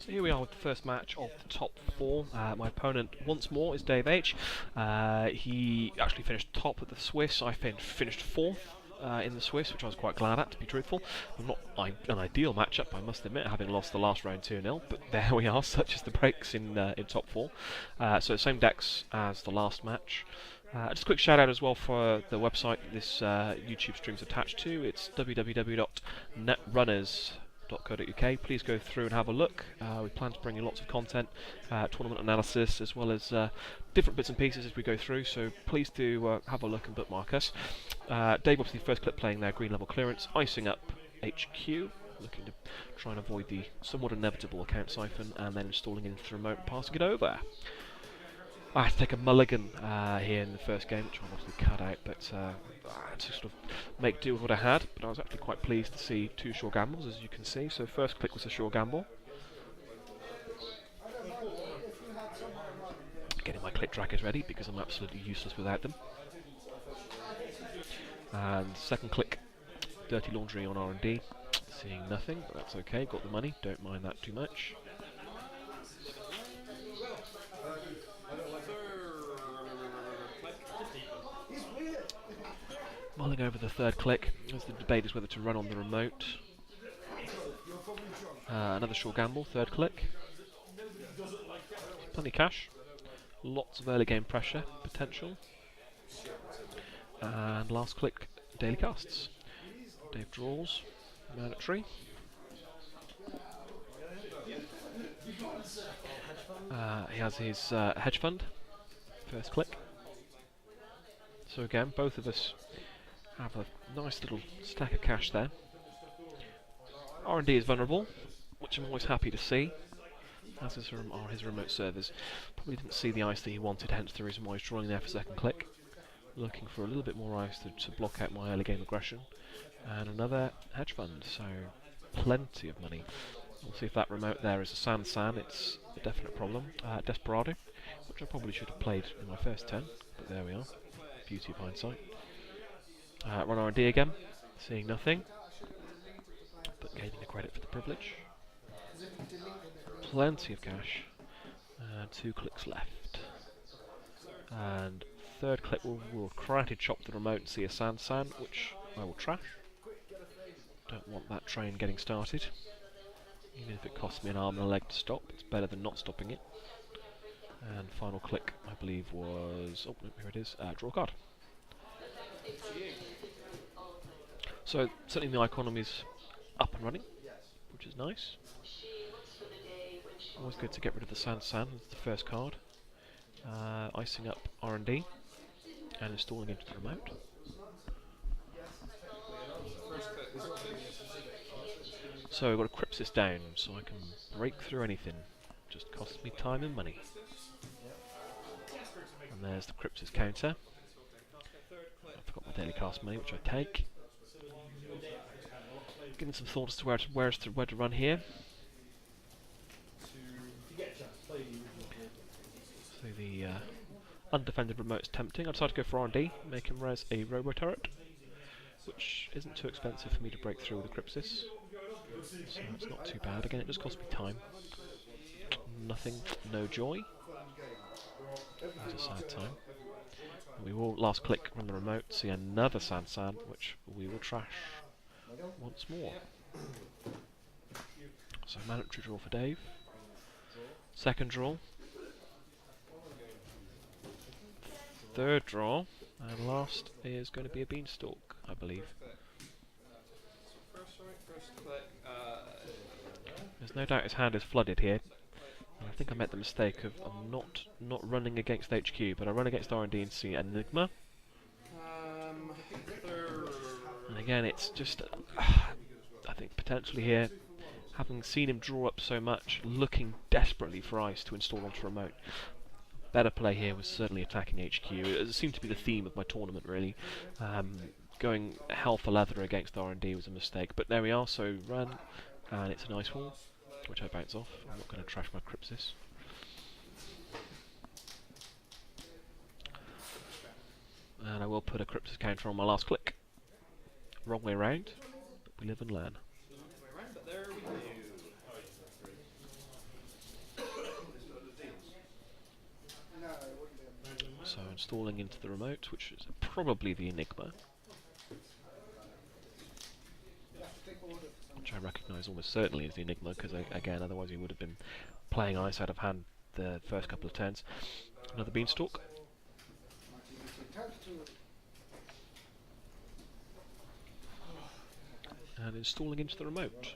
So here we are with the first match of the top four. My opponent once more is Dave H. He actually finished top of the Swiss. I finished fourth in the Swiss, which I was quite glad at, to be truthful. Not an ideal matchup, I must admit, having lost the last round 2-0, but there we are, such as the breaks in top four. So same decks as the last match. Just a quick shout out as well for the website this YouTube stream's attached to. It's www.Netrunners.co.uk. Please go through and have a look. We plan to bring you lots of content, tournament analysis, as well as different bits and pieces as we go through, so please do have a look and bookmark us. Dave, obviously, first clip playing there, green level clearance, icing up HQ, looking to try and avoid the somewhat inevitable account siphon, and then installing into the remote and passing it over. I had to take a mulligan here in the first game, which I obviously cut out, but I had to sort of make do with what I had. But I was actually quite pleased to see two sure gambles, as you can see. So first click was a sure gamble. Getting my click trackers ready because I'm absolutely useless without them. And second click, dirty laundry on R&D. Seeing nothing, but that's okay. Got the money, don't mind that too much. Mulling over the third click, as the debate is whether to run on the remote. Another short gamble, third click. Plenty of cash. Lots of early game pressure, potential. And last click, daily casts. Dave draws, mandatory. He has his hedge fund, first click. So again, both of us have a nice little stack of cash there. R&D is vulnerable, which I'm always happy to see, as are his remote servers. Probably didn't see the ice that he wanted, hence the reason why he's drawing there for second click. Looking for a little bit more ice to block out my early game aggression. And another hedge fund, so plenty of money. We'll see if that remote there is a San, it's a definite problem. Desperado, which I probably should have played in my first turn, but there we are. Beauty of hindsight. Run R&D again, seeing nothing, but gaining a credit for the privilege. Plenty of cash, and 2 clicks left. And third click will karate chop the remote and see a San, which I will trash. Don't want that train getting started. Even if it costs me an arm and a leg to stop, it's better than not stopping it. And final click, I believe, was... oh, no, here it is, draw a card. So, certainly the economy is up and running, which is nice. Always good to get rid of the San, as the first card. Icing up R&D, and installing into the remote. So I've got to Crypsis down, so I can break through anything. Just costs me time and money. And there's the Crypsis counter. I forgot my daily cast money, which I take. Giving some thoughts to where to run here. So the undefended remote is tempting. I decided to go for R&D, make him res a robo turret, which isn't too expensive for me to break through with the Crypsis. So it's not too bad. Again, it just costs me time. Nothing, no joy. That's a sad time. And we will last click run the remote, see another San, which we will trash once more. So mandatory draw for Dave. Second draw. Third draw. And last is going to be a beanstalk, I believe. There's no doubt his hand is flooded here. I think I made the mistake of not running against HQ, but I run against R&D and see Enigma. And again, it's just, I think potentially here, having seen him draw up so much, looking desperately for ice to install onto remote. Better play here was certainly attacking HQ. It seemed to be the theme of my tournament, really. Going hell for leather against R&D was a mistake, but there we are, so run, and it's a nice wall, which I bounce off. I'm not going to trash my Crypsis. And I will put a Crypsis counter on my last click. Wrong way round, but we live and learn. installing into the remote, which is probably the Enigma, which I recognise almost certainly as the Enigma, because again, otherwise he would have been playing ice out of hand the first couple of turns. Another Beanstalk. And installing into the remote.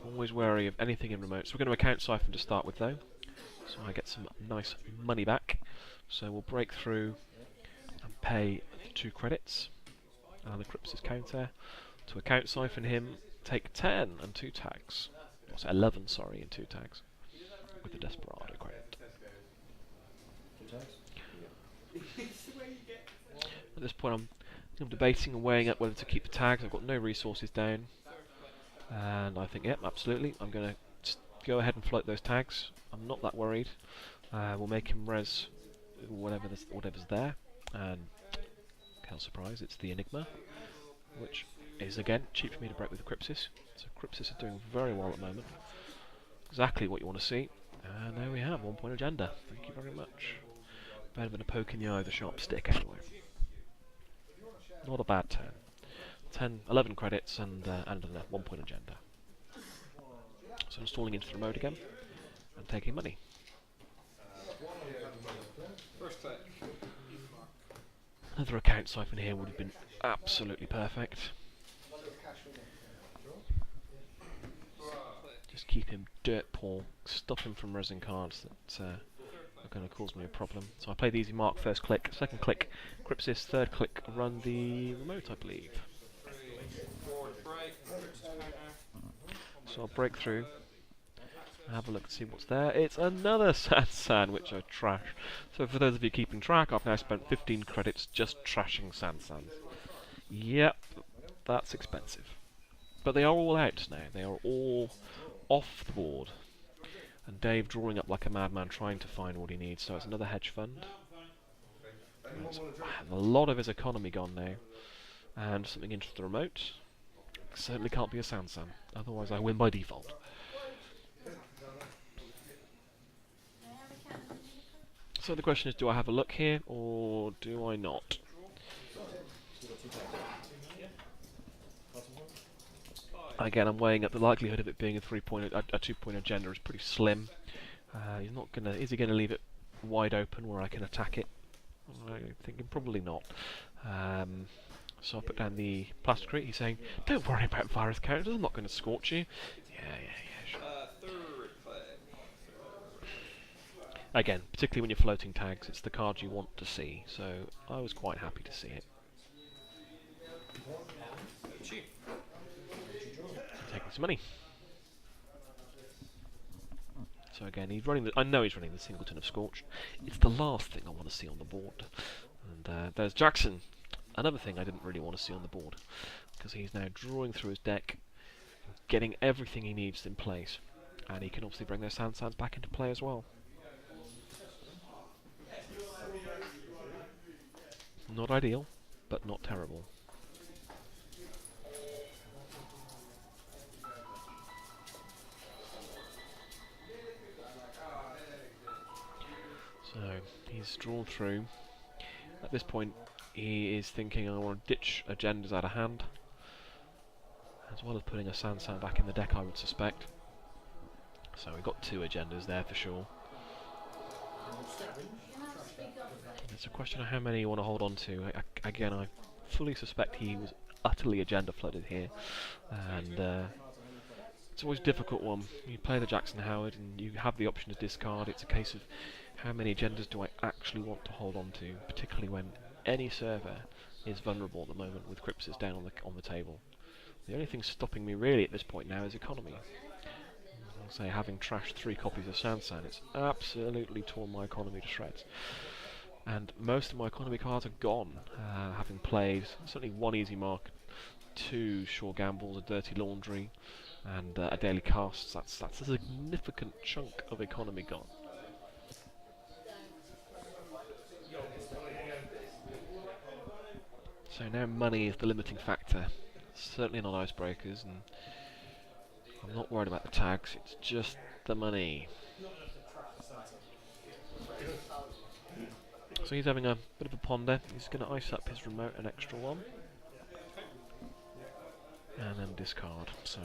Always wary of anything in remote. So we're going to account siphon to start with though, so I get some nice money back. So we'll break through and pay 2 credits and the Crypsis counter to account siphon him, take 10 and 2 tags. So 11, sorry, and 2 tags with the Desperado credit. 2 tags? At this point I'm debating and weighing up whether to keep the tags. I've got no resources down, and I think, yep, absolutely, I'm going to just go ahead and float those tags. I'm not that worried. We'll make him res whatever's there, and hell surprise, it's the Enigma, which is again cheap for me to break with the Crypsis. So Crypsis are doing very well at the moment. Exactly what you want to see. And there we have 1 point agenda. Thank you very much. Better than a poke in the eye with a sharp stick anyway. Not a bad turn. 11 credits and 1 point agenda. So installing into the remote again and taking money. Another account siphon here would have been absolutely perfect. Just keep him dirt poor, stop him from resing cards that are going to cause me a problem. So I play the easy mark, first click, second click, Crypsis, third click, run the remote, I believe. So I'll break through, have a look and see what's there. It's another Sansan, which I trash. So for those of you keeping track, I've now spent 15 credits just trashing Sansans. Yep, that's expensive. But they are all out now. They are all off the board. And Dave drawing up like a madman trying to find what he needs. So it's another hedge fund. A lot of his economy gone now. And something into the remote. Certainly can't be a Sansan. Otherwise I win by default. So the question is, do I have a look here or do I not? Again, I'm weighing up the likelihood of it being a 2-point agenda is pretty slim. He's not gonna. Is he gonna leave it wide open where I can attack it? I'm thinking probably not. So I put down the plasticrete. He's saying, "Don't worry about virus characters. I'm not going to scorch you." Yeah, sure. Again, particularly when you're floating tags, it's the card you want to see. So I was quite happy to see it. Taking some money. So again, he's running. I know he's running the Singleton of Scorched. It's the last thing I want to see on the board. And there's Jackson. Another thing I didn't really want to see on the board, because he's now drawing through his deck, getting everything he needs in place, and he can obviously bring those Sansans back into play as well. Not ideal, but not terrible. So he's drawn through. At this point, he is thinking, I want to ditch agendas out of hand, as well as putting a Sansan back in the deck, I would suspect. So we've got 2 agendas there for sure. It's a question of how many you want to hold on to. Again, I fully suspect he was utterly agenda flooded here, and it's always a difficult one. You play the Jackson Howard and you have the option to discard. It's a case of how many agendas do I actually want to hold on to, particularly when any server is vulnerable at the moment with Crypsis down on the table. The only thing stopping me really at this point now is economy. I'll say, having trashed 3 copies of Sansan, it's absolutely torn my economy to shreds. And most of my economy cards are gone, having played certainly 1 easy mark, 2 sure gambles, a dirty laundry, and a daily cast. That's a significant chunk of economy gone. So now money is the limiting factor. Certainly not icebreakers, and I'm not worried about the tags, it's just the money. So he's having a bit of a ponder. He's going to ice up his remote an extra one. And then discard. So,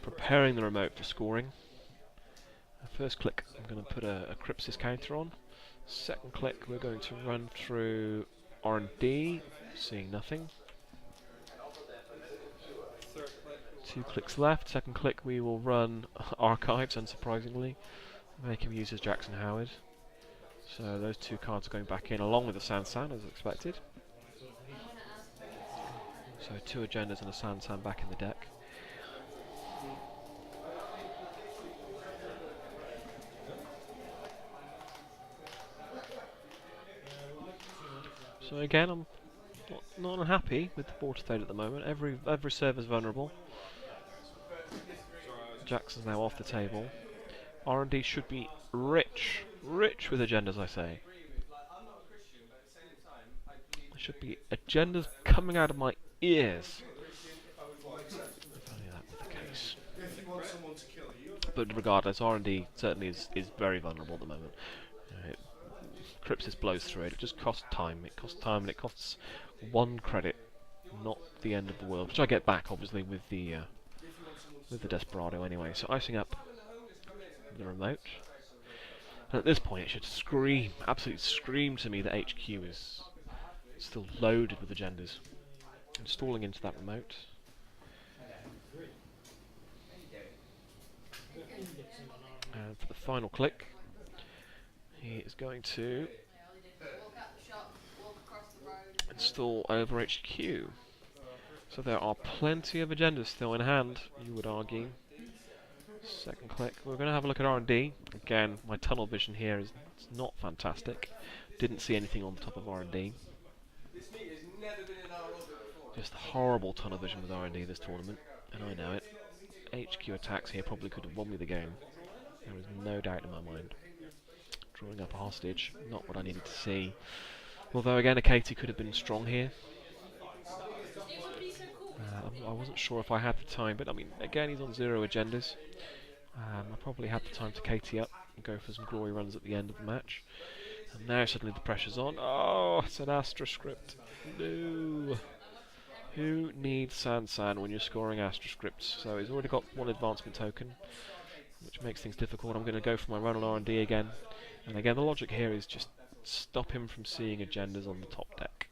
preparing the remote for scoring. First click, I'm going to put a Crypsis counter on. Second click, we're going to run through R&D, seeing nothing. 2 clicks left. Second click, we will run Archives, unsurprisingly. Make him use his Jackson Howard. So those 2 cards are going back in, along with the Sansan, as expected. So 2 agendas and a Sansan back in the deck. So again, I'm not unhappy with the board state at the moment. Every server's vulnerable. Jackson's now off the table. R&D should be rich with agendas, I say. There should be agendas coming out of my ears. If only that were the case. But regardless, R&D certainly is very vulnerable at the moment. Crypsis blows through it. It just costs time. It costs time, and it costs 1 credit. Not the end of the world, which I get back obviously with the Desperado anyway. So icing up the remote. And at this point, it should scream, absolutely scream to me that HQ is still loaded with agendas. Installing into that remote. And for the final click, he is going to install over HQ. So there are plenty of agendas still in hand, you would argue. Second click, we're going to have a look at R&D. Again, my tunnel vision here is not fantastic. Didn't see anything on the top of R&D. Just horrible tunnel vision with R&D this tournament, and I know it. HQ attacks here probably could have won me the game. There is no doubt in my mind. Drawing up a hostage, not what I needed to see. Although again, a Katie could have been strong here. I wasn't sure if I had the time, but I mean, again, he's on 0 agendas. I probably had the time to Katie up and go for some glory runs at the end of the match. And now suddenly the pressure's on. Oh, it's an Astra script. No. Who needs Sansan when you're scoring Astra scripts? So he's already got 1 advancement token, which makes things difficult. I'm going to go for my run on R&D again. And again, the logic here is just stop him from seeing agendas on the top deck.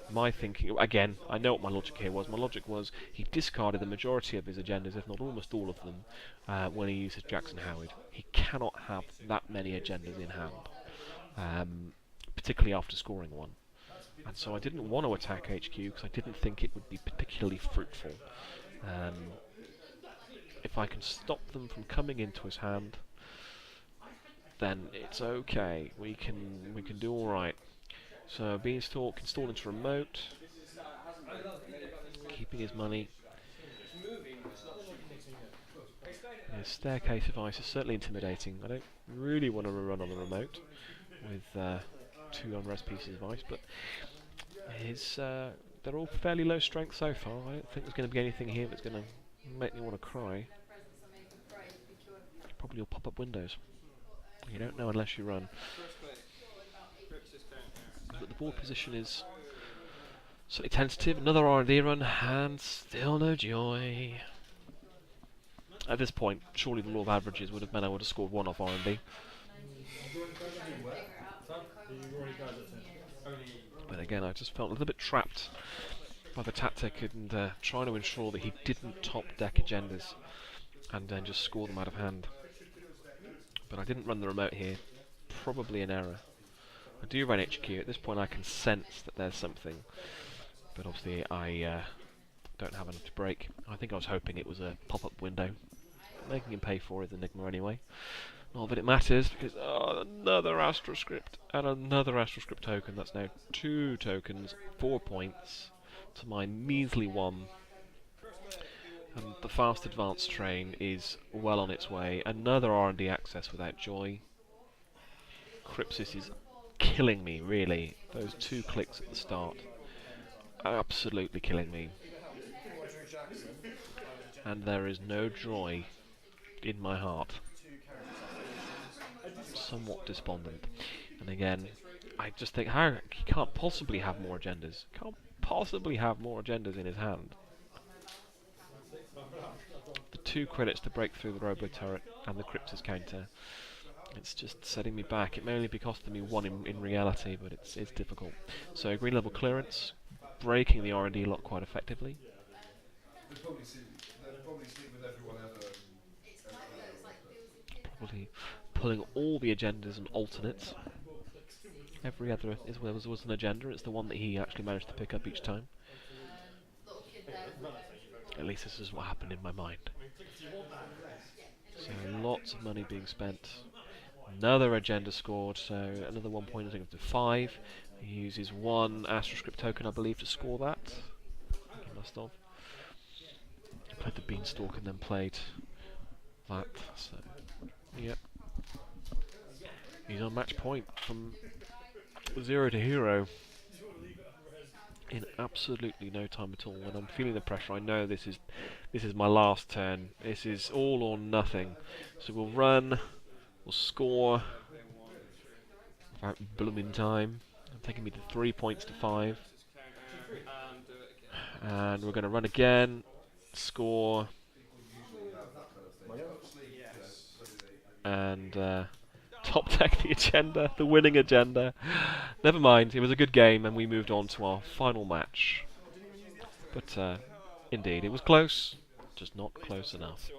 My thinking, again, I know what my logic here was. My logic was he discarded the majority of his agendas, if not almost all of them, when he used his Jackson Howard. He cannot have that many agendas in hand, particularly after scoring 1. And so I didn't want to attack HQ because I didn't think it would be particularly fruitful. If I can stop them from coming into his hand, then it's okay. We can do all right. So Beanstalk installed into remote, keeping his money. His Staircase of Ice is certainly intimidating. I don't really want to run on the remote with 2 unrest pieces of ice, but they're all fairly low strength so far. I don't think there's going to be anything here that's going to make me want to cry. Probably all pop-up windows. You don't know unless you run. But the board position is slightly tentative. Another R&D run, and still no joy. At this point, surely the law of averages would have meant I would have scored 1 off R&D. But again, I just felt a little bit trapped by the tactic and trying to ensure that he didn't top deck agendas and then just score them out of hand. But I didn't run the remote here. Probably an error. I do run HQ. At this point I can sense that there's something. But obviously I don't have enough to break. I think I was hoping it was a pop-up window. Making him pay for his Enigma anyway. Not that it matters, because another Astra script and another Astra script token. That's now 2 tokens, 4 points to my measly 1. And the fast advance train is well on its way. Another R&D access without joy. Crypsis is killing me, really. Those 2 clicks at the start, absolutely killing me. And there is no joy in my heart. Somewhat despondent. And again, I just think, how he can't possibly have more agendas. Can't possibly have more agendas in his hand. The 2 credits to break through the robo turret and the Cryptus counter. It's just setting me back. It may only be costing me 1 in reality, but it's difficult. So green level clearance, breaking the R&D lock quite effectively. Probably pulling all the agendas and alternates. Every other was an agenda. It's the one that he actually managed to pick up each time. At least this is what happened in my mind. So lots of money being spent. Another agenda scored, so another 1 point, I think, to 5. He uses 1 Astroscript token, I believe, to score that. He must have. Played the Beanstalk and then played that, so, yep. He's on match point from 0 to hero in absolutely no time at all. When I'm feeling the pressure, I know this is my last turn. This is all or nothing. So we'll run, we'll score without blooming time. I'm taking me to 3 points to 5. And we're going to run again, score, and top deck the agenda, the winning agenda. Never mind, it was a good game and we moved on to our final match. But indeed, it was close, just not close enough.